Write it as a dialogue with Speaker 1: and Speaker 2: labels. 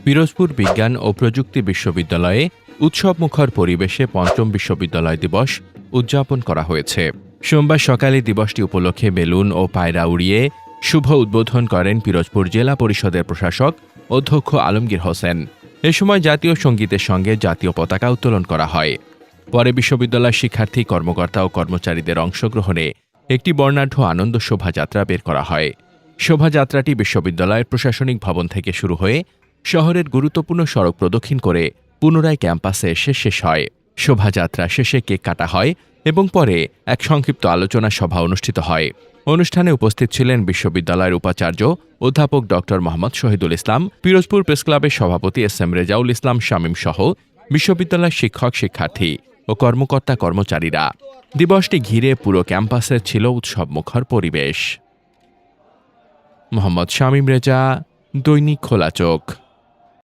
Speaker 1: পিরোজপুর বিজ্ঞান ও প্রযুক্তি বিশ্ববিদ্যালয়ে উৎসবমুখর পরিবেশে পঞ্চম বিশ্ববিদ্যালয় দিবস উদযাপন করা হয়েছে। সোমবার সকালে দিবসটি উপলক্ষে বেলুন ও পায়রা উড়িয়ে শুভ উদ্বোধন করেন পিরোজপুর জেলা পরিষদের প্রশাসক অধ্যক্ষ আলমগীর হোসেন। এ সময় জাতীয় সঙ্গীতের সঙ্গে জাতীয় পতাকা উত্তোলন করা হয়। পরে বিশ্ববিদ্যালয়ের শিক্ষার্থী, কর্মকর্তা ও কর্মচারীদের অংশগ্রহণে একটি বর্ণাঢ্য আনন্দ শোভাযাত্রা বের করা হয়। শোভাযাত্রাটি বিশ্ববিদ্যালয়ের প্রশাসনিক ভবন থেকে শুরু হয়ে শহরের গুরুত্বপূর্ণ সড়ক প্রদক্ষিণ করে পুনরায় ক্যাম্পাসে এসে শেষ হয়। শোভাযাত্রা শেষে কেক কাটা হয় এবং পরে এক সংক্ষিপ্ত আলোচনা সভা অনুষ্ঠিত হয়। অনুষ্ঠানে উপস্থিত ছিলেন বিশ্ববিদ্যালয়ের উপাচার্য অধ্যাপক ড মোহাম্মদ শহীদুল ইসলাম, পিরোজপুর প্রেসক্লাবের সভাপতি এস.এম. রেজাউল ইসলাম শামীম সহ বিশ্ববিদ্যালয়ের শিক্ষক, শিক্ষার্থী ও কর্মকর্তা কর্মচারীরা। দিবসটি ঘিরে পুরো ক্যাম্পাসে ছিল উৎসবমুখর পরিবেশ। মোহাম্মদ শামীম রেজা, দৈনিক খোলা চোখ।